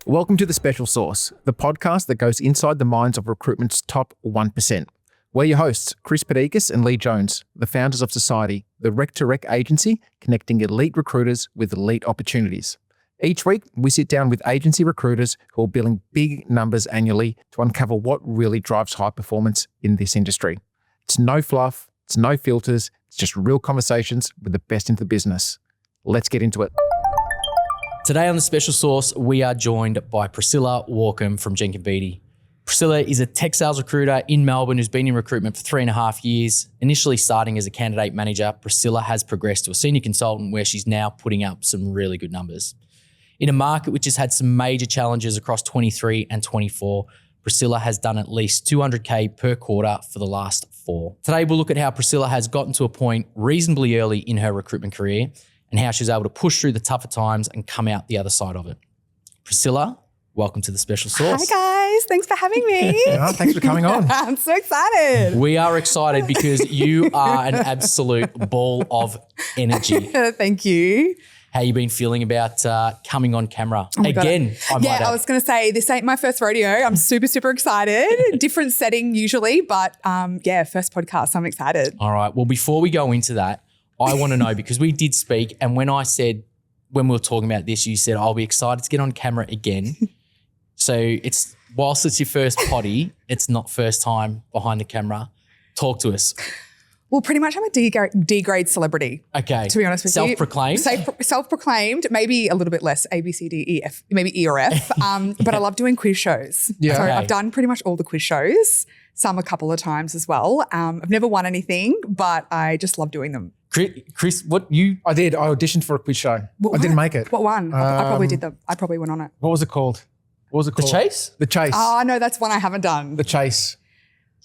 Welcome to The Special Sauce, the podcast that goes inside the minds of recruitment's top 1%. We're your hosts, Chris Pedikis and Lee Jones, the founders of Sorciety, the rec-to-rec agency connecting elite recruiters with elite opportunities. Each week, we sit down with agency recruiters who are billing big numbers annually to uncover what really drives high performance in this industry. It's no fluff, it's no filters, it's just real conversations with the best in the business. Let's get into it. Today on The Special Sauce, we are joined by Priscilla Walkem from Jenkin Beattie. Priscilla is a tech sales recruiter in Melbourne who's been in recruitment for 3.5 years. Initially starting as a candidate manager, Priscilla has progressed to a senior consultant where she's now putting up some really good numbers. In a market which has had some major challenges across 23 and 24, Priscilla has done at least 200K per quarter for the last 4. Today, we'll look at how Priscilla has gotten to a point reasonably early in her recruitment career and how she was able to push through the tougher times and come out the other side of it. Priscilla, welcome to The Special Sauce. Hi guys, thanks for having me. Yeah, thanks for coming on. I'm so excited. We are excited because you are an absolute ball of energy. Thank you. How you been feeling about coming on camera? Again, I was going to say, this ain't my first rodeo. I'm super, super excited. Different setting usually, but first podcast. I'm excited. All right. Well, before we go into that, I want to know, because we did speak, and when we were talking about this, you said, I'll be excited to get on camera again. So whilst it's your first potty, it's not first time behind the camera. Talk to us. Well, pretty much I'm a D-grade celebrity. Okay. To be honest with Self-proclaimed? you. Self-proclaimed, maybe a little bit less, A, B, C, D, E, F, maybe E or F. But I love doing quiz shows. Yeah. So Okay. I've done pretty much all the quiz shows, some a couple of times as well. I've never won anything, but I just love doing them. Chris, what you... I auditioned for a quiz show. I didn't make it. What one? I probably did them. I probably went on it. What was it called? The Chase? The Chase. Oh, no, that's one I haven't done. The Chase.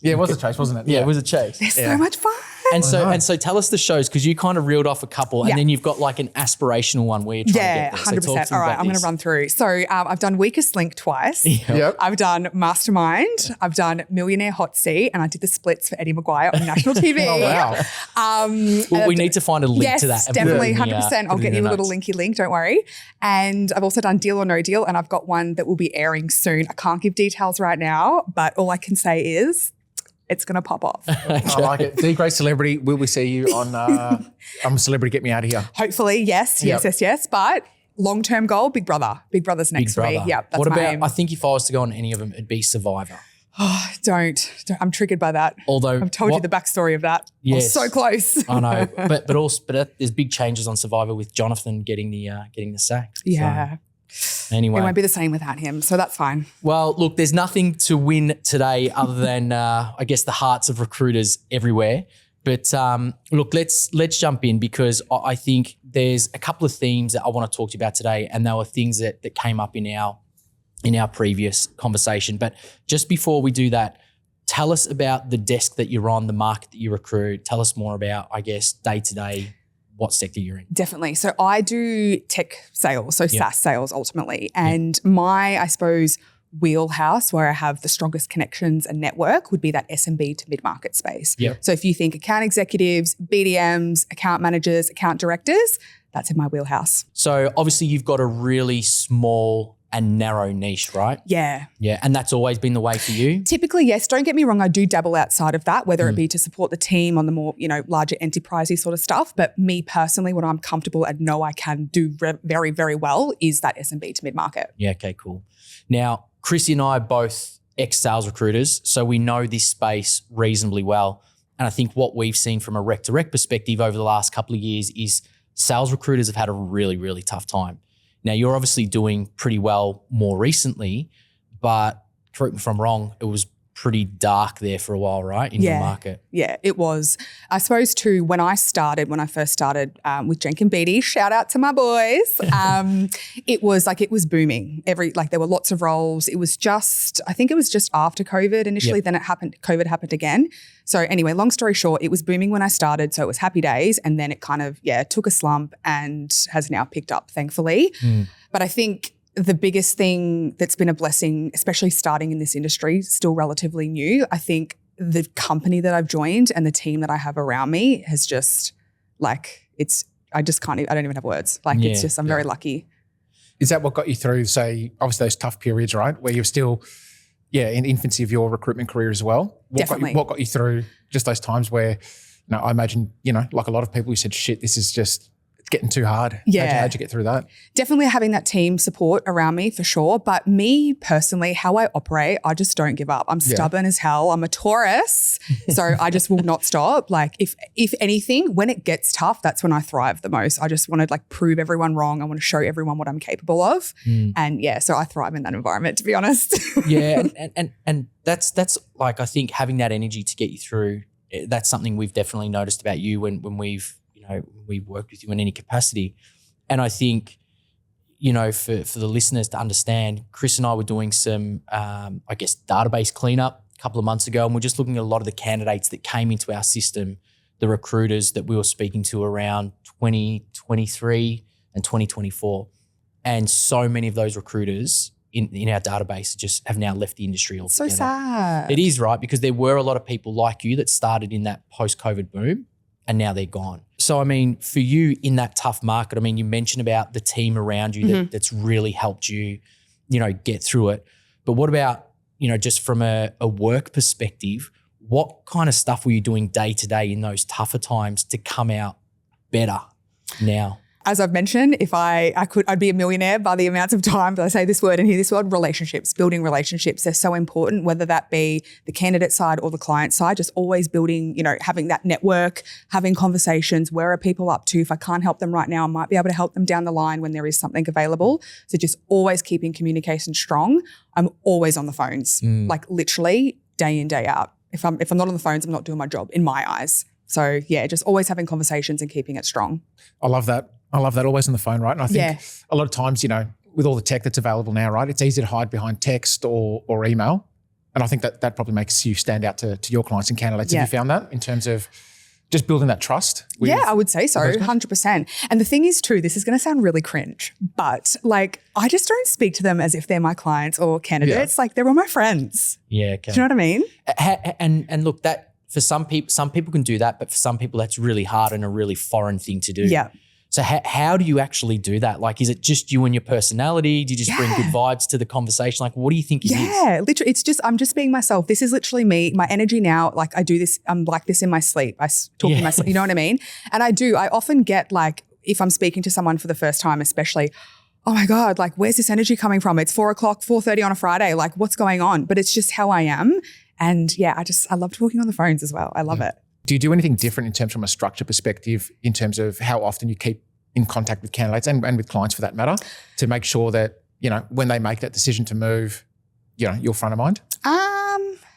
Yeah, it was The Chase, wasn't it? Yeah, it was a Chase. They're so much fun. And so tell us the shows, because you kind of reeled off a couple, and Yeah. then you've got like an aspirational one where you're trying to Yeah, get there. 100%. So talk to me All right, about I'm going this. to run through. So I've done Weakest Link twice. Yep. I've done Mastermind. I've done Millionaire Hot Seat, and I did the splits for Eddie Maguire on national TV. Oh, wow. Well, we need to find a link Yes, to that. and definitely, put it in the, 100%. I'll put it get in you a the little notes. linky link, don't worry. And I've also done Deal or No Deal, and I've got one that will be airing soon. I can't give details right now, but all I can say is it's going to pop off. I like it. D-grade celebrity. Will we see you on I'm a Celebrity, Get Me Out of Here? Hopefully, yes. But long-term goal, Big Brother. Big Brother's next for me. Yeah, that's what my about, aim. I think if I was to go on any of them, it'd be Survivor. Oh, don't. I'm triggered by that. Although I've told you the backstory of that. Yes. I'm so close. I know, but there's big changes on Survivor with Jonathan getting the sack. Yeah. So, anyway, It won't be the same without him, so that's fine. well, look, there's nothing to win today other than I guess the hearts of recruiters everywhere. But look, let's jump in, because I think there's a couple of themes that I want to talk to you about today, and they were things that came up in our previous conversation. But just before we do that, tell us about the desk that you're on, the market that you recruit. Tell us more about, I guess, day-to-day, what sector you're in. Definitely. So I do tech sales, so SaaS sales ultimately. And my, I suppose, wheelhouse where I have the strongest connections and network would be that SMB to mid-market space. Yep. So if you think account executives, BDMs, account managers, account directors, that's in my wheelhouse. So obviously you've got a really small and narrow niche, right? Yeah. Yeah, and that's always been the way for you? Typically, yes. Don't get me wrong. I do dabble outside of that, whether it be to support the team on the more, larger enterprisey sort of stuff. But me personally, what I'm comfortable and know I can do very, very well is that SMB to mid-market. Yeah, okay, cool. Now, Chrissy and I are both ex-sales recruiters, so we know this space reasonably well. And I think what we've seen from a rec-to-rec perspective over the last couple of years is sales recruiters have had a really, really tough time. Now, you're obviously doing pretty well more recently, but correct me if I'm wrong, it was pretty dark there for a while, right, in your market? Yeah, it was. I suppose too, when I first started with Jenkin Beattie, shout out to my boys, it was booming. There were lots of roles. I think it was just after COVID initially, then COVID happened again. So anyway, long story short, it was booming when I started, so it was happy days, and then it kind of, took a slump and has now picked up, thankfully. But I think the biggest thing that's been a blessing, especially starting in this industry, still relatively new, I think the company that I've joined and the team that I have around me has just I don't even have words. I'm very lucky. Is that what got you through, say, obviously those tough periods, right, where you're still, in infancy of your recruitment career as well? Definitely. What got you through just those times where, I imagine, like a lot of people, you said, shit, this is just, it's getting too hard. Yeah. How'd you get through that? Definitely having that team support around me for sure. But me personally, how I operate, I just don't give up. I'm stubborn as hell. I'm a Taurus. So I just will not stop. Like if anything, when it gets tough, that's when I thrive the most. I just want to prove everyone wrong. I want to show everyone what I'm capable of. And so I thrive in that environment, to be honest. Yeah. And that's like, I think having that energy to get you through, that's something we've definitely noticed about you when we've worked with you in any capacity. And I think, for the listeners to understand, Chris and I were doing some, database cleanup a couple of months ago, and we're just looking at a lot of the candidates that came into our system, the recruiters that we were speaking to around 2023 and 2024. And so many of those recruiters in our database just have now left the industry altogether. So sad. It is, right? Because there were a lot of people like you that started in that post-COVID boom, and now they're gone. So, I mean, for you in that tough market, I mean, you mentioned about the team around you that's really helped you, get through it. But what about, just from a work perspective, what kind of stuff were you doing day to day in those tougher times to come out better now? As I've mentioned, if I could, I'd be a millionaire by the amounts of times I say this word and hear this word. Relationships, building relationships, they're so important, whether that be the candidate side or the client side, just always building, having that network, having conversations. Where are people up to? If I can't help them right now, I might be able to help them down the line when there is something available. So just always keeping communication strong. I'm always on the phones, like literally day in, day out. If I'm not on the phones, I'm not doing my job in my eyes. So just always having conversations and keeping it strong. I love that. Always on the phone, right? And I think a lot of times, with all the tech that's available now, right, it's easy to hide behind text or email. And I think that probably makes you stand out to your clients and candidates. Have you found that in terms of just building that trust? I would say so, 100%. And the thing is too, this is going to sound really cringe, but I just don't speak to them as if they're my clients or candidates. Like they're all my friends. Yeah. Okay. Do you know what I mean? And look, that for some people can do that, but for some people that's really hard and a really foreign thing to do. Yeah. So how do you actually do that? Like, is it just you and your personality? Do you just bring good vibes to the conversation? Like, what do you think it is? Yeah, literally, I'm just being myself. This is literally me. My energy now, like I do this, I'm like this in my sleep. I talk in my sleep, you know what I mean? And I often get like, if I'm speaking to someone for the first time, especially, oh my God, like where's this energy coming from? It's 4 o'clock, 4:30 on a Friday. Like what's going on? But it's just how I am. And I love talking on the phones as well. I love it. Do you do anything different in terms from a structure perspective in terms of how often you keep in contact with candidates and with clients for that matter to make sure that, when they make that decision to move, you're front of mind?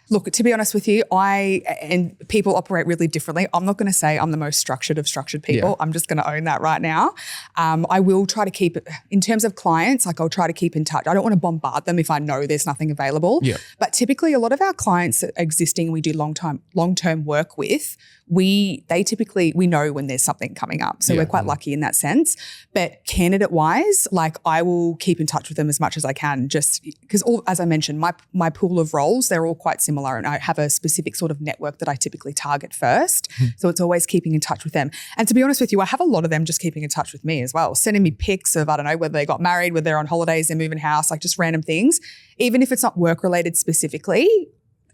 Look, to be honest with you, and people operate really differently. I'm not going to say I'm the most structured of structured people. Yeah. I'm just going to own that right now. I will try to keep it, in terms of clients, like I'll try to keep in touch. I don't want to bombard them if I know there's nothing available. Yeah. But typically a lot of our clients that are existing, we do long-term work with, we know when there's something coming up. So we're quite lucky in that sense. But candidate-wise, like I will keep in touch with them as much as I can, just because as I mentioned, my pool of roles, they're all quite similar and I have a specific sort of network that I typically target first. So it's always keeping in touch with them. And to be honest with you, I have a lot of them just keeping in touch with me as well, sending me pics of, I don't know, whether they got married, whether they're on holidays, they're moving house, like just random things. Even if it's not work-related specifically,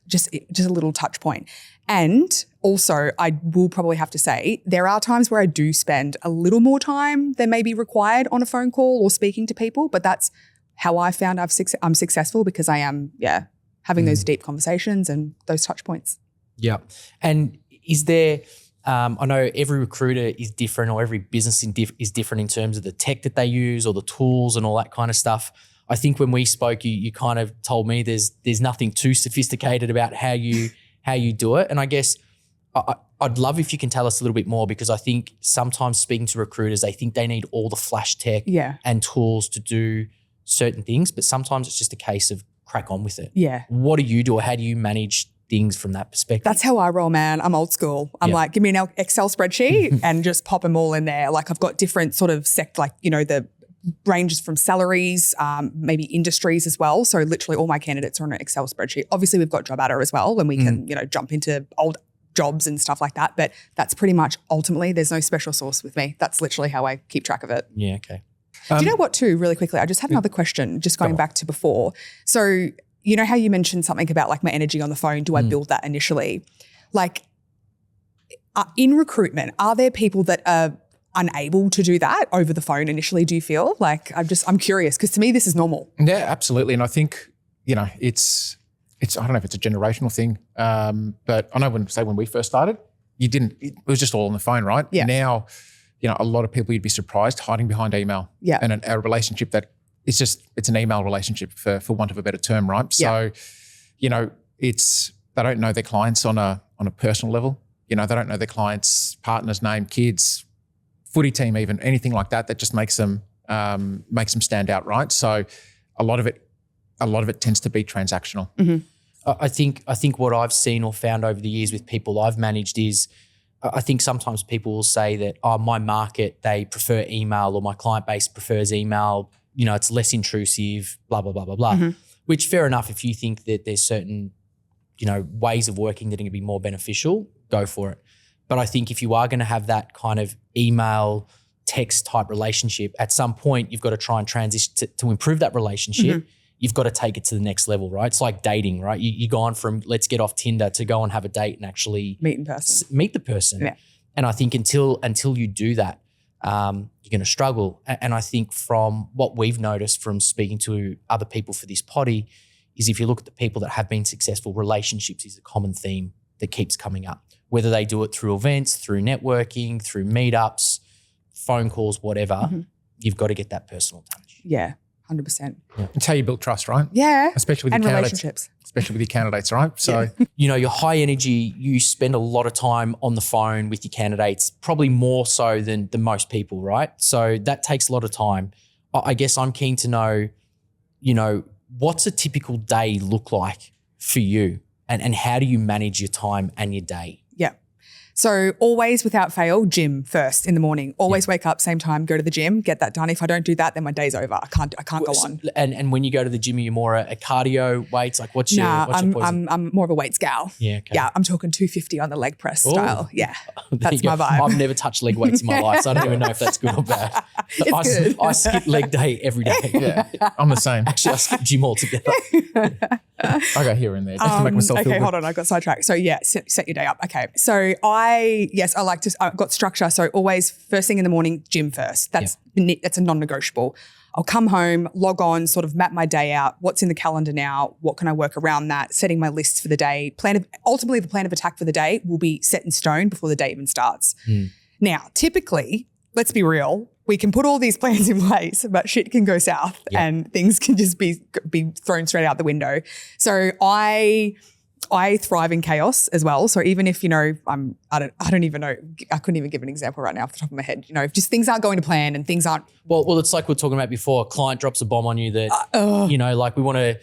just a little touch point. And also, I will probably have to say, there are times where I do spend a little more time than may be required on a phone call or speaking to people, but that's how I found I'm successful because I am, having those deep conversations and those touch points. Yeah. And is there, I know every recruiter is different or every business is different in terms of the tech that they use or the tools and all that kind of stuff. I think when we spoke, you kind of told me there's nothing too sophisticated about how you do it. And I guess I'd love if you can tell us a little bit more, because I think sometimes speaking to recruiters, they think they need all the flash tech and tools to do certain things, but sometimes it's just a case of crack on with it. Yeah. What do you do, or how do you manage things from that perspective? That's how I roll, man. I'm old school. I'm like, give me an Excel spreadsheet and just pop them all in there. Like I've got different sort of the ranges from salaries, maybe industries as well. So literally all my candidates are on an Excel spreadsheet. Obviously we've got Job Adder as well, and we can, jump into old jobs and stuff like that. But that's pretty much ultimately, there's no special sauce with me. That's literally how I keep track of it. Yeah, okay. Do you know what too, really quickly? I just had another question, just going back to before. So you know how you mentioned something about like my energy on the phone, do I build that initially? Like in recruitment, are there people that are unable to do that over the phone initially, do you feel? Like I'm curious because to me this is normal. Yeah, absolutely. And I think, it's I don't know if it's a generational thing, but I know when we first started, it was just all on the phone, right? Yeah. Now, a lot of people you'd be surprised hiding behind email. Yeah. And a relationship that it's an email relationship for want of a better term, right? So, they don't know their clients on a personal level. They don't know their clients' partner's name, kids, footy team, even anything like that. That just makes them stand out, right? So, a lot of it tends to be transactional. Mm-hmm. I think what I've seen or found over the years with people I've managed is, I think sometimes people will say that, my market, they prefer email, or my client base prefers email. It's less intrusive, blah, blah, blah, blah, blah. Mm-hmm. Which fair enough, if you think that there's certain, ways of working that are going to be more beneficial, go for it. But I think if you are going to have that kind of email text type relationship, at some point you've got to try and transition to improve that relationship. Mm-hmm. You've got to take it to the next level, right? It's like dating, right? You go on from let's get off Tinder to go and have a date and actually meet in person. Meet the person. Yeah. And I think until you do that, you're going to struggle. And I think from what we've noticed from speaking to other people for this potty is if you look at the people that have been successful, relationships is a common theme that keeps coming up. Whether they do it through events, through networking, through meetups, phone calls, whatever, you've got to get that personal touch. Yeah, 100%. Yeah. It's how you build trust, right? Yeah. Especially with and your candidates. relationships. Especially with your candidates, right? So, you're high energy, you spend a lot of time on the phone with your candidates, probably more so than most people, right? So that takes a lot of time. I guess I'm keen to know, what's a typical day look like for you? And how do you manage your time and your day? Yeah. So always without fail, gym first in the morning. Always wake up, same time, go to the gym, get that done. If I don't do that, then my day's over. I can't go on. And when you go to the gym, are you more a cardio weights? Like what's your poison? I'm more of a weights gal. Yeah. Okay. Yeah, I'm talking 250 on the leg press style. Yeah, that's my vibe. I've never touched leg weights in my life, so I don't even know if that's good or bad. It's good. I skip leg day every day. yeah, I'm the same. Actually, I skip gym altogether. I go here and there just to make myself feel good. Hold on, I got sidetracked. So yeah, set your day up. Okay, so I've got structure. So always first thing in the morning, gym first. That's a non-negotiable. I'll come home, log on, sort of map my day out. What's in the calendar now? What can I work around that? Setting my lists for the day. Ultimately, the plan of attack for the day will be set in stone before the day even starts. Now, typically, let's be real, we can put all these plans in place, but shit can go south and things can just be thrown straight out the window. So I thrive in chaos as well. So even if, I don't even know, I couldn't even give an example right now off the top of my head. If just things aren't going to plan and things aren't. Well, it's like we were talking about before. A client drops a bomb on you that, like we want to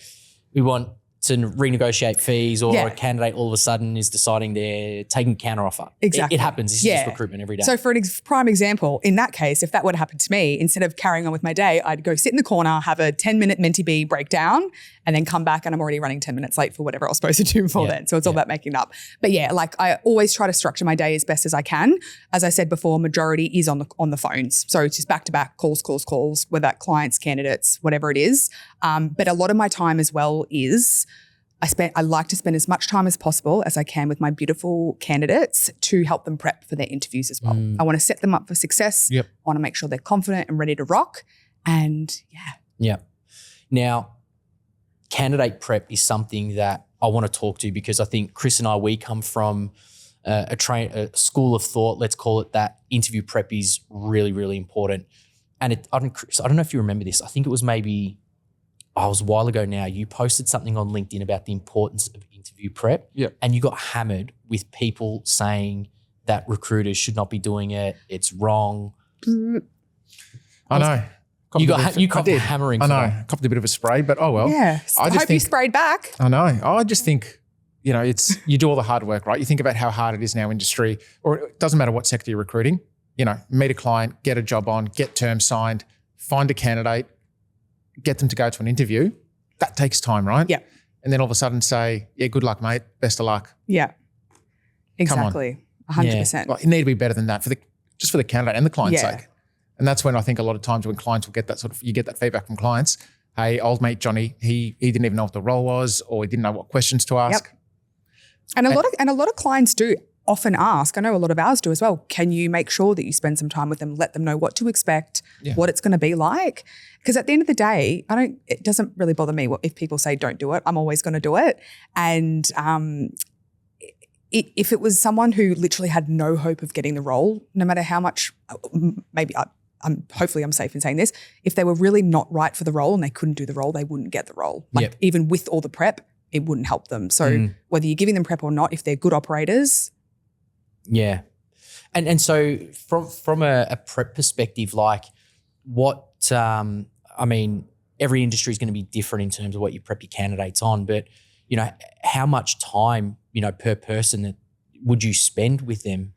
renegotiate fees, or a candidate all of a sudden is deciding they're taking a counter offer. Exactly. It happens. It's just recruitment every day. So for prime example, in that case, if that would happen to me, instead of carrying on with my day, I'd go sit in the corner, have a 10-minute Menti B breakdown, and then come back and I'm already running 10 minutes late for whatever I was supposed to do before then. So it's all about making up. But I always try to structure my day as best as I can. As I said before, majority is on the phones. So it's just back-to-back calls, whether that clients, candidates, whatever it is. But a lot of my time as well is I like to spend as much time as possible as I can with my beautiful candidates to help them prep for their interviews as well. I want to set them up for success. I want to make sure they're confident and ready to rock. And Now, candidate prep is something that I want to talk to, because I think Chris and I, we come from a school of thought, let's call it that. Interview prep is really, really important. And I don't know if you remember this. I think it was maybe it was a while ago now, you posted something on LinkedIn about the importance of interview prep. And you got hammered with people saying that recruiters should not be doing it. It's wrong. I know. You got hammering. I know. I copped a bit of a spray, but oh well. Yeah. I hope you sprayed back. I know. I just think, it's you do all the hard work, right? You think about how hard it is in our industry, or it doesn't matter what sector you're recruiting. Meet a client, get a job on, get terms signed, find a candidate, get them to go to an interview. That takes time, right? Yeah. And then all of a sudden say, good luck, mate. Best of luck. Yeah. Exactly. 100%. Like, you need to be better than that just for the candidate and the client's sake. And that's when I think a lot of times when clients will get that you get that feedback from clients. Hey, old mate Johnny, he didn't even know what the role was, or he didn't know what questions to ask. Yep. And a lot of clients do often ask, I know a lot of ours do as well, can you make sure that you spend some time with them, let them know what to expect, what it's going to be like? Because at the end of the day, it doesn't really bother me if people say don't do it. I'm always going to do it. And if it was someone who literally had no hope of getting the role, no matter how much, hopefully I'm safe in saying this, if they were really not right for the role and they couldn't do the role, they wouldn't get the role. Even with all the prep, it wouldn't help them. So whether you're giving them prep or not, if they're good operators. Yeah. And so from a prep perspective, like every industry is going to be different in terms of what you prep your candidates on, but, how much time, per person that would you spend with them?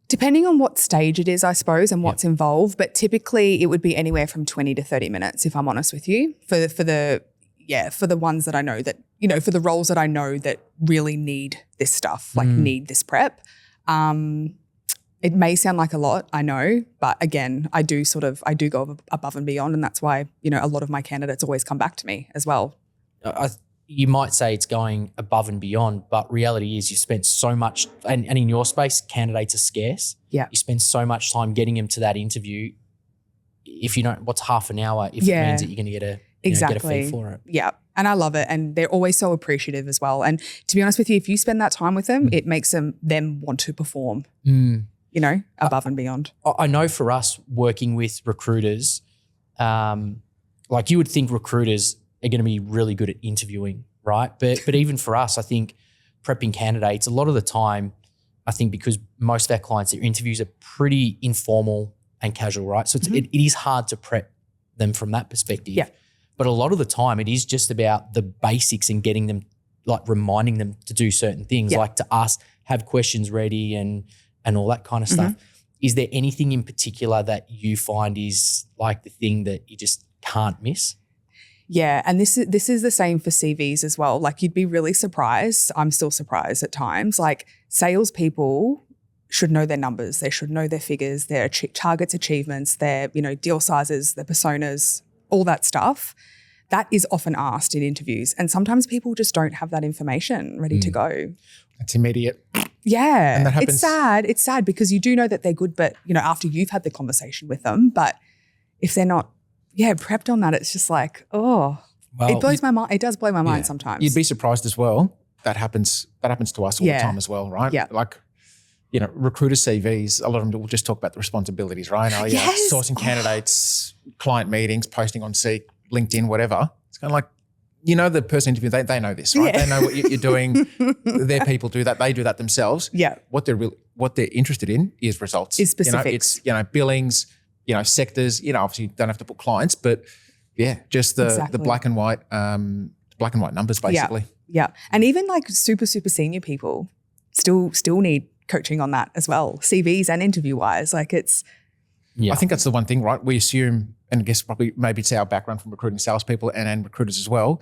Depending on what stage it is, I suppose, and what's involved, but typically it would be anywhere from 20 to 30 minutes, if I'm honest with you, for the ones that I know that, for the roles that I know that really need this stuff, need this prep. It may sound like a lot, I know, but again, I do go above and beyond, and that's why, a lot of my candidates always come back to me as well. You might say it's going above and beyond, but reality is you spent so much, and in your space, candidates are scarce. Yeah. You spend so much time getting them to that interview. If you don't, what's half an hour if it means that you're going to get a get a fee for it. Yeah. And I love it. And they're always so appreciative as well. And to be honest with you, if you spend that time with them, it makes them want to perform, above and beyond. I know for us working with recruiters, like you would think recruiters are going to be really good at interviewing, right? But even for us, I think prepping candidates, a lot of the time, I think because most of our clients, their interviews are pretty informal and casual, right? So it is hard to prep them from that perspective. Yeah. But a lot of the time it is just about the basics and getting them, like reminding them to do certain things, like to ask, have questions ready and all that kind of stuff. Is there anything in particular that you find is like the thing that you just can't miss? Yeah, and this is the same for CVs as well. Like you'd be really surprised. I'm still surprised at times. Like salespeople should know their numbers. They should know their figures, their targets, achievements, their deal sizes, their personas, all that stuff. That is often asked in interviews, and sometimes people just don't have that information ready to go. It's immediate. Yeah, and that happens. It's sad. It's sad because you do know that they're good, but after you've had the conversation with them, but if they're not prepped on that, it's just like, it blows my mind. It does blow my mind sometimes. You'd be surprised as well. That happens to us all the time as well, right? Yeah. Like, recruiter CVs, a lot of them will just talk about the responsibilities, right? Sourcing candidates, client meetings, posting on Seek, LinkedIn, whatever. It's kind of like, the person interviewing, they know this, right? They know what you're doing. Their people do that. They do that themselves. Yeah. What they're interested in is results. Is specifics. It's, billings, sectors, obviously you don't have to put clients, but just the black and white numbers basically. Yeah. And even like super, super senior people still need coaching on that as well, CVs and interview wise. Like it's. Yeah. I think that's the one thing, right? We assume, and I guess probably maybe it's our background from recruiting salespeople and recruiters as well.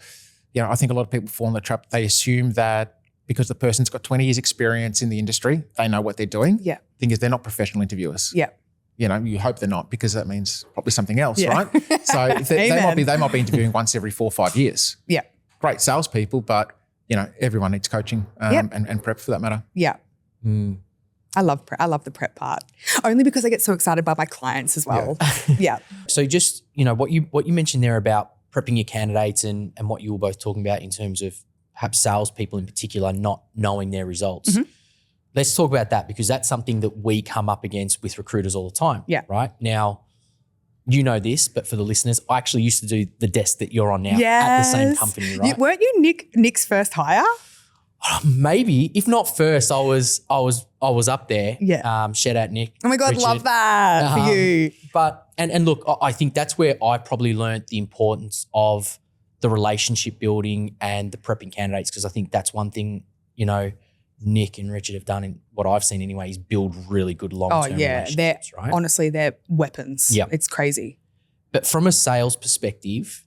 I think a lot of people fall in the trap. They assume that because the person's got 20 years experience in the industry, they know what they're doing. Yeah. Thing is, they're not professional interviewers. Yeah. You hope they're not, because that means probably something else, right? So they might be interviewing once every 4 or 5 years. Yeah. Great salespeople, but everyone needs coaching and prep for that matter. Yeah. I love prep. I love the prep part, only because I get so excited by my clients as well. Yeah. So just what you mentioned there about prepping your candidates and what you were both talking about in terms of perhaps salespeople in particular not knowing their results. Let's talk about that, because that's something that we come up against with recruiters all the time. Yeah. Right? Now, you know this, but for the listeners, I actually used to do the desk that you're on now at the same company, right? Weren't you Nick's first hire? Maybe, if not first, I was up there. Yeah. Shout out Nick. Oh my God, Richard. love that for you. But and look, I think that's where I probably learned the importance of the relationship building and the prepping candidates, because I think that's one thing, Nick and Richard have done, in what I've seen anyway, is build really good long-term relationships, right? Honestly, they're weapons. Yeah. It's crazy. But from a sales perspective,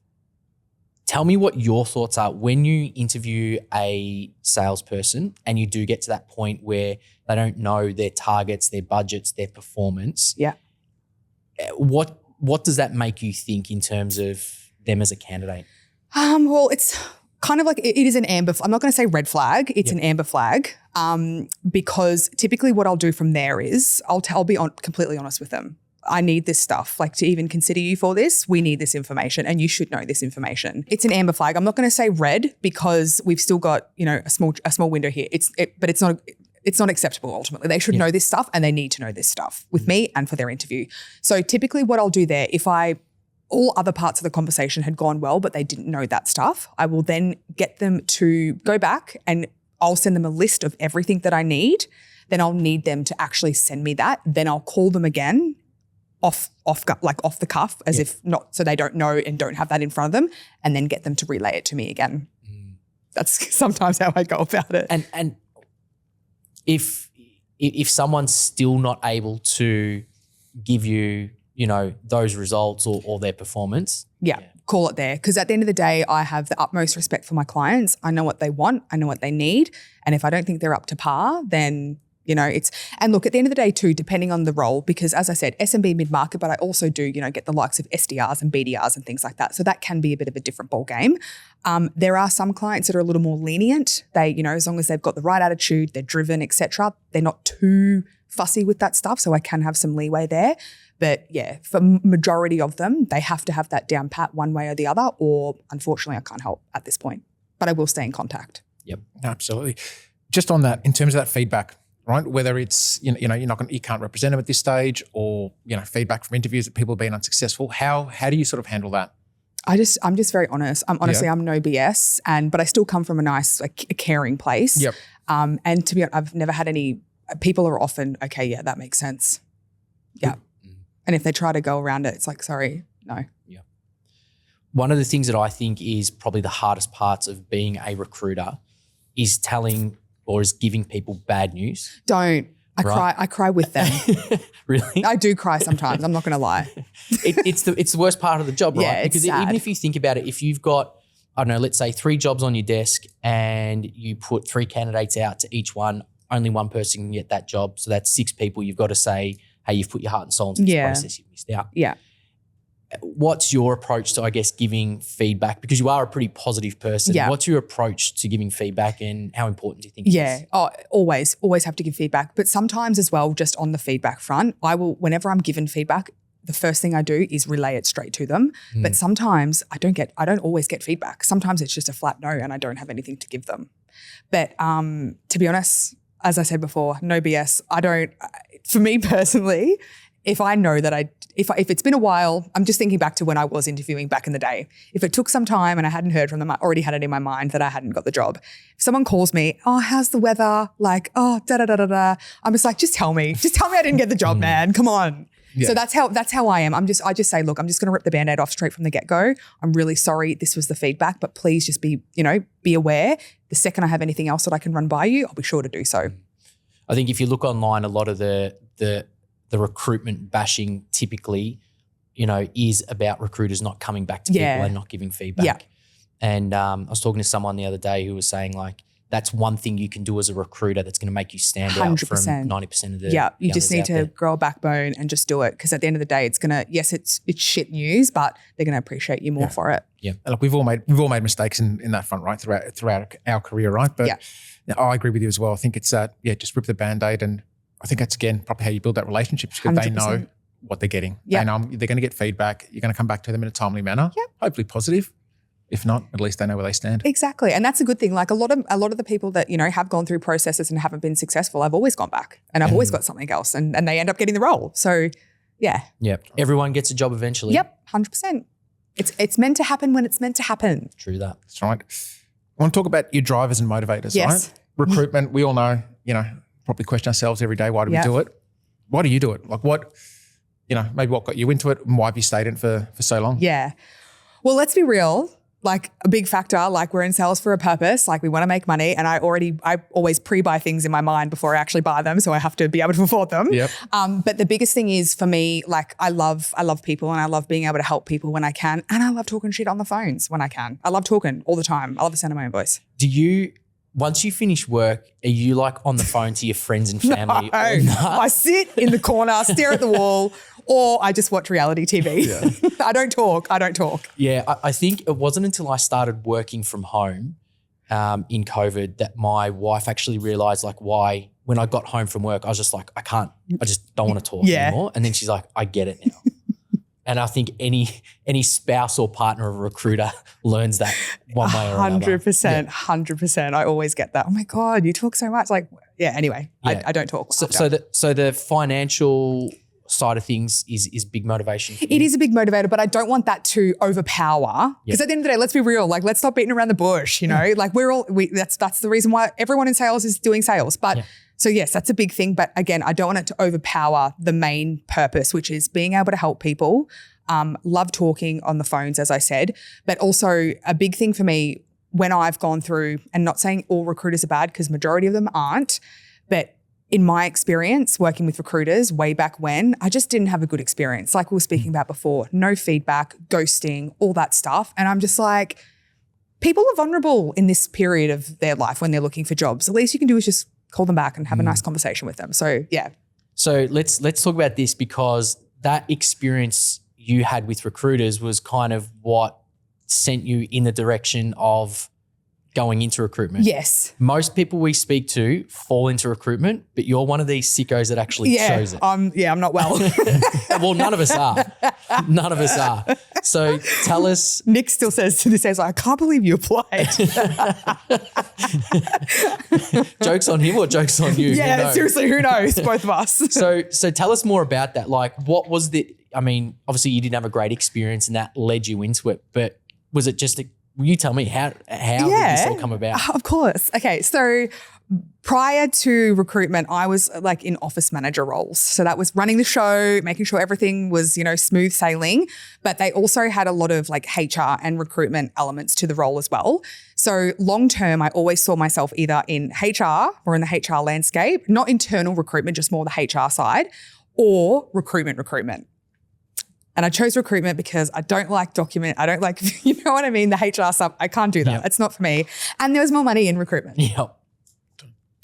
tell me what your thoughts are when you interview a salesperson and you do get to that point where they don't know their targets, their budgets, their performance. Yeah. What does that make you think in terms of them as a candidate? Well, it's kind of like it is an amber. I'm not going to say red flag. It's an amber flag because typically what I'll do from there is I'll be completely honest with them. I need this stuff, like to even consider you for this, we need this information and you should know this information. It's an amber flag. I'm not going to say red because we've still got, a small window here. But it's not acceptable ultimately. They should know this stuff and they need to know this stuff with me and for their interview. So typically what I'll do there, if all other parts of the conversation had gone well, but they didn't know that stuff, I will then get them to go back and I'll send them a list of everything that I need. Then I'll need them to actually send me that. Then I'll call them again off the cuff as if not, so they don't know and don't have that in front of them, and then get them to relay it to me again. That's sometimes how I go about it. And if someone's still not able to give you, those results or their performance. Yeah. Call it there. Because at the end of the day, I have the utmost respect for my clients. I know what they want. I know what they need. And if I don't think they're up to par, then, and look, at the end of the day too, depending on the role, because as I said, SMB mid-market, but I also do, get the likes of SDRs and BDRs and things like that. So that can be a bit of a different ball game. There are some clients that are a little more lenient. They, as long as they've got the right attitude, they're driven, etc., they're not too fussy with that stuff. So I can have some leeway there. But yeah, for majority of them, they have to have that down pat one way or the other, or unfortunately I can't help at this point, but I will stay in contact. Yep. Absolutely. Just on that, in terms of that feedback, right? Whether it's, you can't represent them at this stage or, feedback from interviews that people have been unsuccessful. How do you sort of handle that? I'm just very honest. I'm no BS but I still come from a nice, a caring place. Yep. And to be honest, I've never had any, people are often, okay, yeah, that makes sense. Yeah. And if they try to go around it, it's like, sorry, no. Yeah. One of the things that I think is probably the hardest parts of being a recruiter is telling or is giving people bad news. Don't. I cry with them. Really? I do cry sometimes. I'm not going to lie. It's the worst part of the job, right? Yeah, because sad. Even if you think about it, if you've got, I don't know, let's say 3 jobs on your desk and you put 3 candidates out to each one, only one person can get that job. So that's 6 people. You've got to say, hey, you've put your heart and soul into this process, you've missed out. Yeah. What's your approach to, I guess, giving feedback? Because you are a pretty positive person. Yeah. What's your approach to giving feedback and how important do you think it is? Oh, always have to give feedback. But sometimes as well, just on the feedback front, whenever I'm given feedback, the first thing I do is relay it straight to them. But sometimes I don't always get feedback. Sometimes it's just a flat no and I don't have anything to give them. But to be honest, as I said before, no BS. For me personally, if I know that if it's been a while, I'm just thinking back to when I was interviewing back in the day. If it took some time and I hadn't heard from them, I already had it in my mind that I hadn't got the job. If someone calls me, oh, how's the weather? Like, oh, da-da-da-da-da. I'm just like, just tell me I didn't get the job, man. Come on. Yeah. So that's how I am. I just say, look, I'm just going to rip the Band-Aid off straight from the get-go. I'm really sorry this was the feedback, but please just be aware. The second I have anything else that I can run by you, I'll be sure to do so. I think if you look online, a lot of the recruitment bashing typically, is about recruiters not coming back to people and not giving feedback. Yeah. And I was talking to someone the other day who was saying like, that's one thing you can do as a recruiter that's going to make you stand 100%. Out from 90% of the you just need to grow a backbone and just do it, because at the end of the day, it's going to, yes, it's shit news, but they're going to appreciate you more for it. Yeah. And look, we've all made mistakes in that front, right, throughout our career, right? But I agree with you as well. I think it's just rip the Band-Aid, and I think that's, again, probably how you build that relationship, because they know what they're getting. They know they're going to get feedback. You're going to come back to them in a timely manner, hopefully positive. If not, at least they know where they stand. Exactly. And that's a good thing. Like a lot of the people that, have gone through processes and haven't been successful, I've always gone back and I've always got something else, and they end up getting the role. So yeah. Yeah. Everyone gets a job eventually. Yep. 100%. It's meant to happen when it's meant to happen. True that. That's right. I want to talk about your drivers and motivators, right? Recruitment, we all know, probably question ourselves every day, why do we do it? Why do you do it? Like what, maybe what got you into it and why have you stayed in it for so long? Yeah. Well, let's be real. Like a big factor, like we're in sales for a purpose, like we want to make money, and I always pre-buy things in my mind before I actually buy them, so I have to be able to afford them. Yep. But the biggest thing is for me, like I love people, and I love being able to help people when I can, and I love talking shit on the phones when I can. I love talking all the time. I love the sound of my own voice. once you finish work, are you like on the phone to your friends and family? No. I sit in the corner, stare at the wall, or I just watch reality TV. Yeah. I don't talk. Yeah, I think it wasn't until I started working from home in COVID that my wife actually realized like why when I got home from work, I was just like, I just don't want to talk anymore. And then she's like, I get it now. And I think any spouse or partner of a recruiter learns that one way or another. 100%. I always get that. Oh my God, you talk so much. Like, anyway, yeah. I don't talk. So the financial side of things is big motivation for you. It is a big motivator, but I don't want that to overpower. Because at the end of the day, let's be real. Like, let's stop beating around the bush, you know? Like that's the reason why everyone in sales is doing sales. But so yes, that's a big thing. But again, I don't want it to overpower the main purpose, which is being able to help people. Love talking on the phones, as I said, but also a big thing for me when I've gone through, and not saying all recruiters are bad because majority of them aren't, but in my experience working with recruiters way back when, I just didn't have a good experience. Like we were speaking about before, no feedback, ghosting, all that stuff. And I'm just like, people are vulnerable in this period of their life when they're looking for jobs. The least you can do is just call them back and have a nice conversation with them. So yeah. So let's talk about this, because that experience you had with recruiters was kind of what sent you in the direction of going into recruitment. Yes. Most people we speak to fall into recruitment, but you're one of these sickos that actually chose it. I'm not well. Well, none of us are. None of us are. So tell us. Nick still says to this day, I can't believe you applied. Joke's on him or joke's on you? Yeah, seriously, who knows? Both of us. So tell us more about that. Like, what was obviously you didn't have a great experience and that led you into it, but was it just will you tell me how did this all come about? Of course. Okay. So prior to recruitment, I was like in office manager roles. So that was running the show, making sure everything was, smooth sailing. But they also had a lot of like HR and recruitment elements to the role as well. So long term, I always saw myself either in HR or in the HR landscape, not internal recruitment, just more the HR side, or recruitment. And I chose recruitment because I don't like I don't like, you know what I mean? The HR stuff, I can't do that. Yep. It's not for me. And there was more money in recruitment. Yep.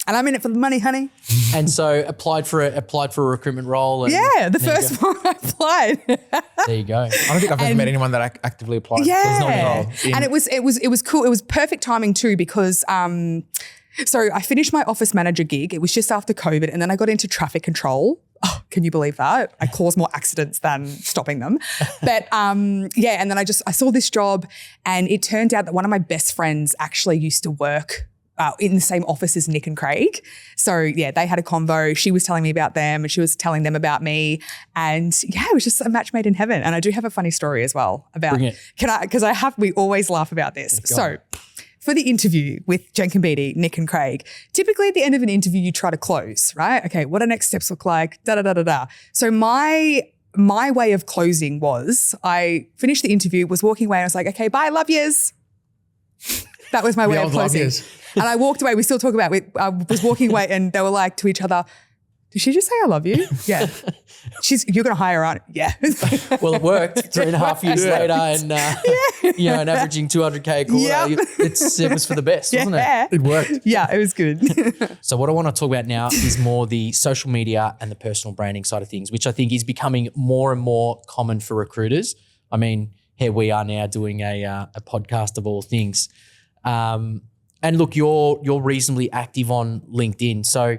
And I'm in it for the money, honey. And so applied for a recruitment role. And the first one I applied. There you go. I don't think I've ever met anyone that actively applied. Yeah. And it was cool. It was perfect timing too, because so I finished my office manager gig. It was just after COVID, and then I got into traffic control. Oh, can you believe that? I caused more accidents than stopping them. But and then I saw this job, and it turned out that one of my best friends actually used to work in the same office as Nick and Craig. So they had a convo. She was telling me about them and she was telling them about me. And it was just a match made in heaven. And I do have a funny story as well about, we always laugh about this. So for the interview with Jen and Beatty, Nick and Craig, typically at the end of an interview, you try to close, right? Okay, what do next steps look like? Da-da-da-da-da. So my way of closing was I finished the interview, was walking away, and I was like, okay, bye, love yous. That was my way of closing. And I walked away. We still talk about it. I was walking away and they were like to each other, did she just say I love you? Yeah. You're going to hire her, aren't you? Yeah. Well, it worked 3.5 years later and, and averaging 200K a quarter. It was for the best, wasn't it? It worked. Yeah, it was good. So what I want to talk about now is more the social media and the personal branding side of things, which I think is becoming more and more common for recruiters. I mean, here we are now doing a podcast of all things. And look, you're reasonably active on LinkedIn. So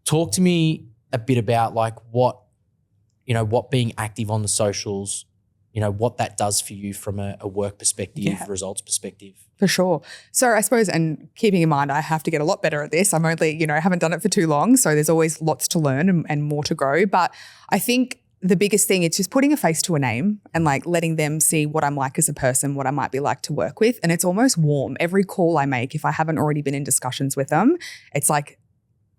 talk to me a bit about like what being active on the socials, what that does for you from a work perspective, results perspective. For sure. So I suppose, and keeping in mind, I have to get a lot better at this. I'm only, haven't done it for too long. So there's always lots to learn and more to grow. But I think the biggest thing, it's just putting a face to a name and like letting them see what I'm like as a person, what I might be like to work with. And it's almost warm. Every call I make, if I haven't already been in discussions with them, it's like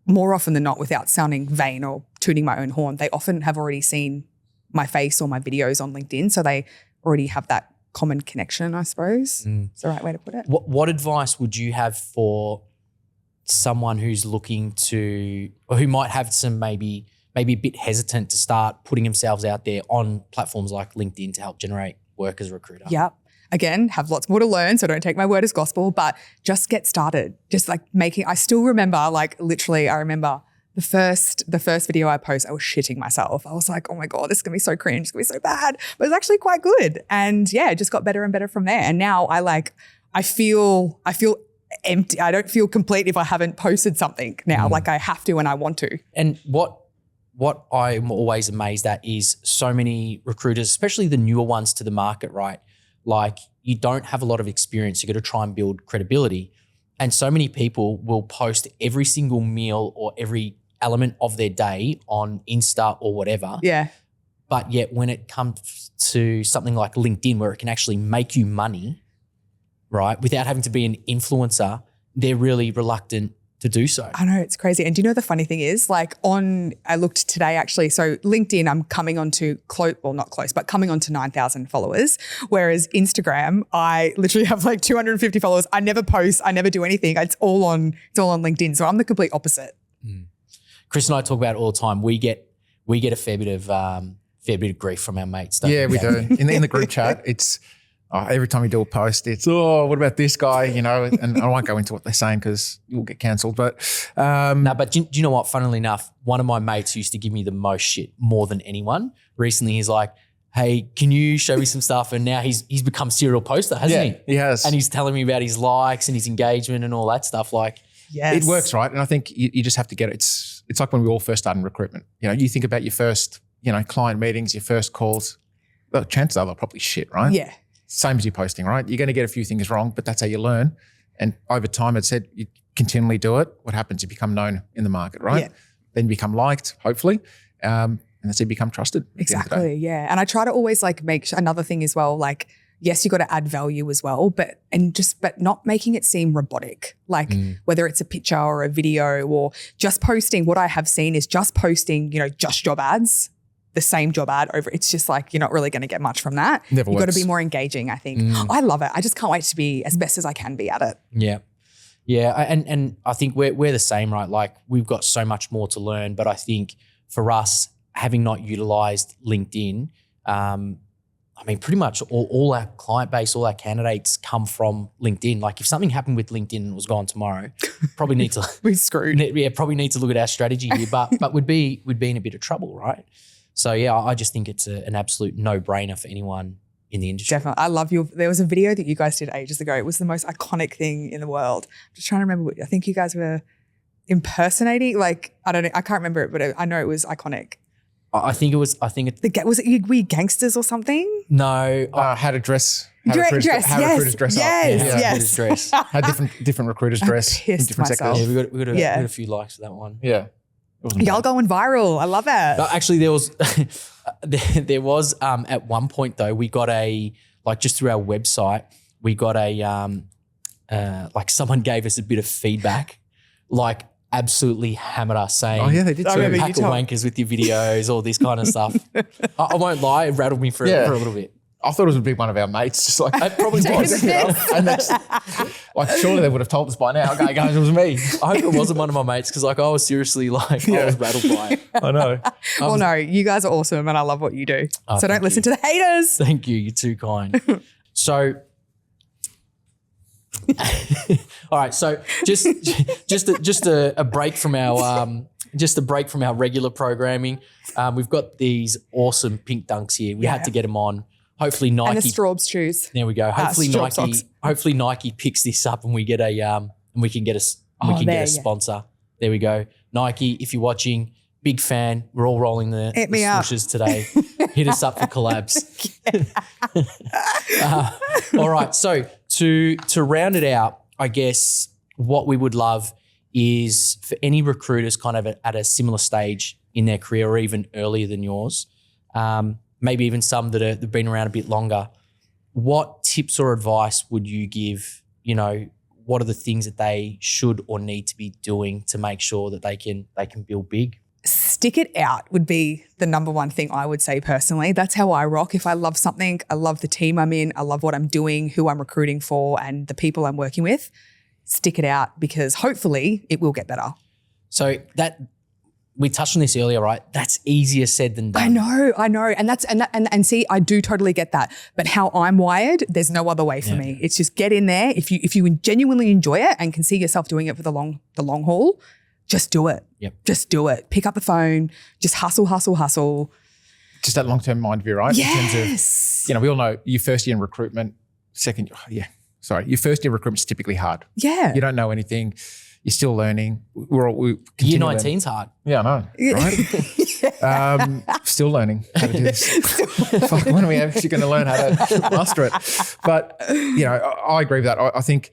more often than not, without sounding vain or tooting my own horn, they often have already seen my face or my videos on LinkedIn. So they already have that common connection, I suppose. It's the right way to put it. What advice would you have for someone who's looking to, or who might have some maybe a bit hesitant to start putting themselves out there on platforms like LinkedIn to help generate work as a recruiter? Yeah. again, have lots more to learn. So don't take my word as gospel, but just get started. Just like I still remember, like literally, I remember the first video I post, I was shitting myself. I was like, oh my God, this is going to be so cringe. It's going to be so bad. But it's actually quite good. And yeah, it just got better and better from there. And now I feel empty. I don't feel complete if I haven't posted something now. Like I have to and I want to. And what I'm always amazed at is so many recruiters, especially the newer ones to the market, right? Like you don't have a lot of experience. You got to try and build credibility. And so many people will post every single meal or every element of their day on Insta or whatever. Yeah. But yet when it comes to something like LinkedIn where it can actually make you money, right, without having to be an influencer, they're really reluctant to do so. I know, it's crazy. And do you know the funny thing is, like I looked today actually, so LinkedIn, I'm coming on to coming on to 9,000 followers. Whereas Instagram, I literally have like 250 followers. I never post, I never do anything. It's all on LinkedIn. So I'm the complete opposite. Chris and I talk about it all the time. We get a fair bit of grief from our mates. Yeah, we do. In the group chat, it's every time we do a post, it's, what about this guy? You know, and I won't go into what they're saying because you'll get cancelled. But no, but do you know what? Funnily enough, one of my mates used to give me the most shit more than anyone. Recently, he's like, hey, can you show me some stuff? And now he's become serial poster, hasn't he? He has. And he's telling me about his likes and his engagement and all that stuff. Like, yes. It works, right? And I think you just have to get it. It's like when we all first started in recruitment. You know, you think about your first, client meetings, your first calls. Well, chances are they're probably shit, right? Yeah. Same as you posting, right? You're going to get a few things wrong, but that's how you learn. And over time, it said you continually do it. What happens? You become known in the market, right? Yeah. Then you become liked, hopefully. And that's it, become trusted. Exactly. Yeah. And I try to always make another thing as well, like, yes, you got to add value as well, but not making it seem robotic. Like whether it's a picture or a video or just posting. What I have seen is just posting, just job ads, the same job ad over. It's just like you're not really going to get much from that. Never You've works. got to be more engaging, I think. I love it. I just can't wait to be as best as I can be at it. yeah. Yeah. And I think we're the same, right? Like we've got so much more to learn, but I think for us, having not utilized LinkedIn, pretty much all our client base, all our candidates come from LinkedIn. Like if something happened with LinkedIn and was gone tomorrow, probably need to We're screwed. Yeah, probably need to look at our strategy here, but we'd be in a bit of trouble, right? So yeah, I just think it's an absolute no-brainer for anyone in the industry. Definitely. I love there was a video that you guys did ages ago. It was the most iconic thing in the world. I'm just trying to remember. I think you guys were impersonating, like, I don't know. I can't remember it, but I know it was iconic. I think it. Was it we gangsters or something? No. How to dress. Recruiters dress up. Yes. Dress. How different recruiters dress in different myself. sectors. Yeah, we got a few likes for that one. Yeah. Y'all going viral. I love it. Actually, there was there was at one point though, we got just through our website, we got someone gave us a bit of feedback, like absolutely hammered us saying, oh yeah, they did too. Pack of wankers with your videos, all this kind of stuff. I won't lie, it rattled me for a little bit. I thought it was a big one of our mates, just like it probably was. And that's like surely they would have told us by now. Okay, guys, it was me. I hope it wasn't one of my mates because I was seriously I was rattled by it. I know. Well, no, you guys are awesome and I love what you do. So don't listen to the haters. Thank you. You're too kind. So, all right. So just a break from our regular programming. We've got these awesome pink dunks here. We had to get them on. Hopefully Nike. And the Straubs shoes. There we go. Hopefully Nike picks this up and we get we can get a sponsor. There we go. Nike, if you're watching, big fan. We're all rolling the swooshes today. Hit us up for collabs. All right. So to round it out, I guess what we would love is for any recruiters kind of at a similar stage in their career or even earlier than yours, maybe even some that have been around a bit longer, what tips or advice would you give? What are the things that they should or need to be doing to make sure that they can build big? Stick it out would be the number one thing I would say personally. That's how I rock. If I love something, I love the team I'm in, I love what I'm doing, who I'm recruiting for, and the people I'm working with, stick it out because hopefully it will get better. So we touched on this earlier, right? That's easier said than done. I know. And see, I do totally get that. But how I'm wired, there's no other way for me. It's just get in there. If you genuinely enjoy it and can see yourself doing it for the long haul, just do it. Yep. Just do it. Pick up the phone, just hustle. Just that long-term mind view, right? Yes. In terms of, we all know your first year in recruitment, your first year recruitment is typically hard. Yeah. You don't know anything. You're still learning. Year 19's hard. Yeah, I know, right? Still learning how to do this. Fuck, when are we actually going to learn how to master it? But, I agree with that. I think,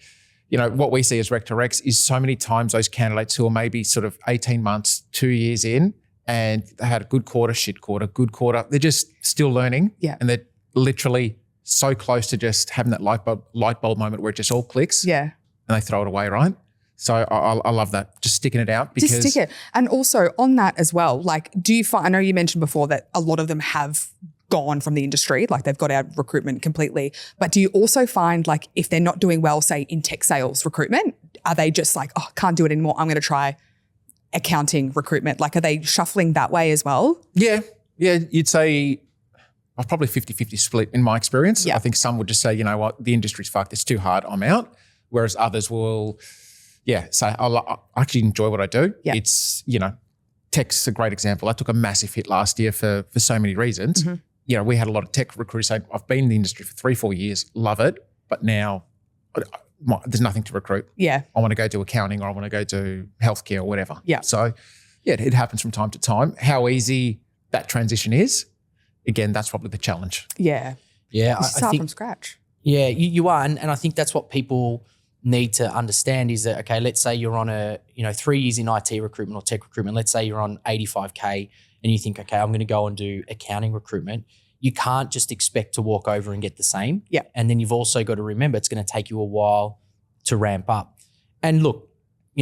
what we see as Rec to Recs is so many times those candidates who are maybe sort of 18 months, 2 years in, and they had a good quarter, shit quarter, good quarter. They're just still learning. Yeah. And they're literally so close to just having that light bulb moment where it just all clicks. Yeah. And they throw it away, right? So I love that. Just sticking it out because just stick it. And also on that as well, like, do you find, I know you mentioned before that a lot of them have gone from the industry, like they've got out of recruitment completely. But do you also find like if they're not doing well, say in tech sales recruitment, are they just like, oh, can't do it anymore. I'm going to try accounting recruitment. Like, are they shuffling that way as well? Yeah. You'd say probably 50-50 split in my experience. Yeah. I think some would just say, you know what, the industry's fucked. It's too hard. I'm out. Whereas others will, say, I actually enjoy what I do. Yeah. It's, tech's a great example. I took a massive hit last year for so many reasons. Mm-hmm. We had a lot of tech recruiters saying, I've been in the industry for 3-4 years, love it, but now there's nothing to recruit. Yeah. I want to go do accounting or I want to go do healthcare or whatever. Yeah. So, it happens from time to time. How easy that transition is, again, that's probably the challenge. Yeah. Yeah. You start from scratch. Yeah, you are. And I think that's what people need to understand is that, okay, let's say you're on 3 years in IT recruitment or tech recruitment. Let's say you're on 85K and you think, okay, I'm going to go and do accounting recruitment. You can't just expect to walk over and get the same. Yeah. And then you've also got to remember it's going to take you a while to ramp up. And look,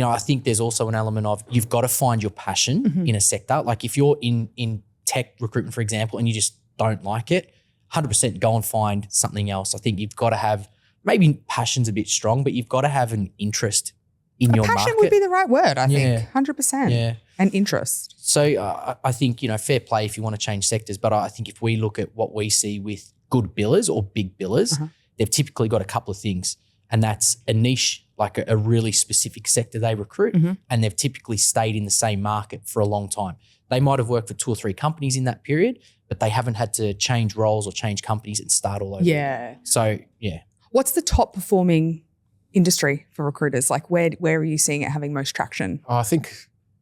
I think there's also an element of you've got to find your passion in a sector. Like if you're in tech recruitment, for example, and you just don't like it, 100% go and find something else. I think you've got to have, maybe passion's a bit strong, but you've got to have an interest in your market. Passion would be the right word, I think. 100%. Yeah. And interest. So I think, fair play if you want to change sectors, but I think if we look at what we see with good billers or big billers, they've typically got a couple of things, and that's a niche, like a really specific sector they recruit, and they've typically stayed in the same market for a long time. They might have worked for 2 or 3 companies in that period, but they haven't had to change roles or change companies and start all over. Yeah. So, yeah. What's the top performing industry for recruiters? Like where are you seeing it having most traction? I think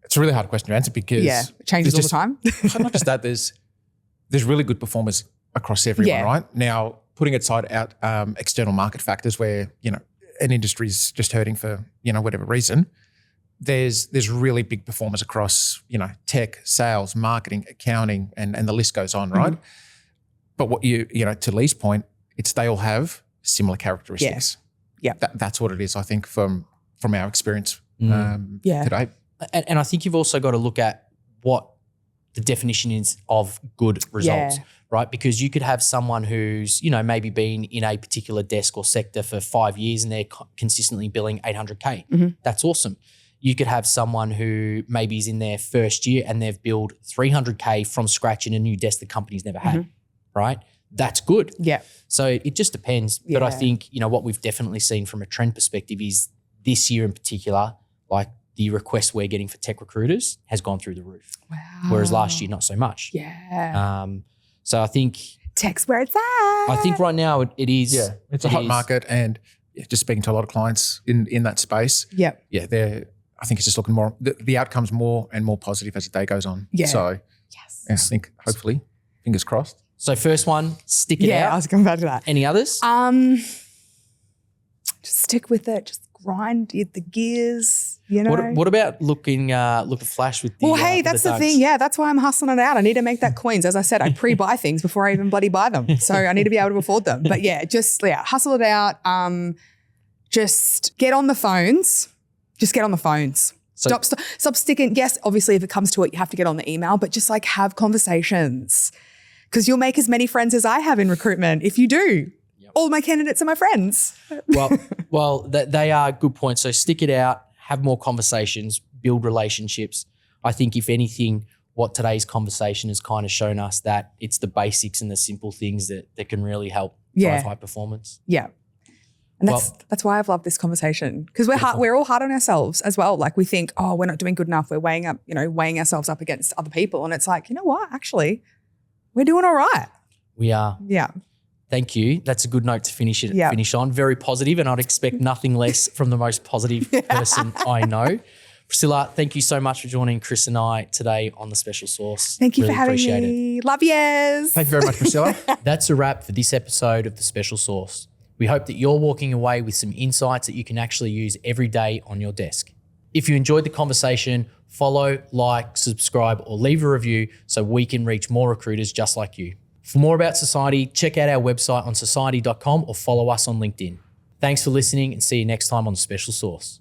it's a really hard question to answer because it changes all the time. Not just that, there's really good performers across everyone, right? Now, putting aside out external market factors where, an industry's just hurting for, whatever reason, there's really big performers across, tech, sales, marketing, accounting, and the list goes on, right? But what to Lee's point, they all have similar characteristics. Yeah. That's what it is, I think, from our experience today. And I think you've also got to look at what the definition is of good results, right? Because you could have someone who's, maybe been in a particular desk or sector for 5 years and they're consistently billing 800K. That's awesome. You could have someone who maybe is in their first year and they've billed 300K from scratch in a new desk the company's never had, right? That's good. Yeah. So it just depends. But I think, what we've definitely seen from a trend perspective is this year in particular, like the request we're getting for tech recruiters has gone through the roof. Wow. Whereas last year, not so much. Yeah. So I think tech's where it's at. I think right now it is. Yeah. It's a hot market, and just speaking to a lot of clients in that space. Yeah. Yeah. I think it's just looking more, the outcome's more and more positive as the day goes on. Yeah. So I think hopefully, fingers crossed. So first one, stick it out. Yeah, I was coming back to that. Any others? Just stick with it. Just grind the gears, What about look a flash with the Well, hey, that's the thing. Yeah, that's why I'm hustling it out. I need to make that coins. As I said, I pre-buy things before I even bloody buy them. So I need to be able to afford them. But hustle it out. Just get on the phones. Just get on the phones. So, Stop sticking. Yes, obviously, if it comes to it, you have to get on the email, but just like have conversations. Because you'll make as many friends as I have in recruitment if you do. Yep. All my candidates are my friends. Well, they are good points. So stick it out, have more conversations, build relationships. I think if anything, what today's conversation has kind of shown us that it's the basics and the simple things that can really help drive high performance. Yeah. And that's why I've loved this conversation, because we're all hard on ourselves as well. Like we think, oh, we're not doing good enough. We're weighing ourselves up against other people. And it's like, you know what? Actually, we're doing all right. We are. Yeah. Thank you. That's a good note to finish on. Very positive, and I'd expect nothing less from the most positive person I know. Priscilla, thank you so much for joining Chris and I today on The Special Sauce. Thank you for having me. Love yous. Thank you very much, Priscilla. That's a wrap for this episode of The Special Sauce. We hope that you're walking away with some insights that you can actually use every day on your desk. If you enjoyed the conversation, follow, like, subscribe, or leave a review so we can reach more recruiters just like you. For more about Sorciety, check out our website on society.com or follow us on LinkedIn. Thanks for listening, and see you next time on The Special Sauce.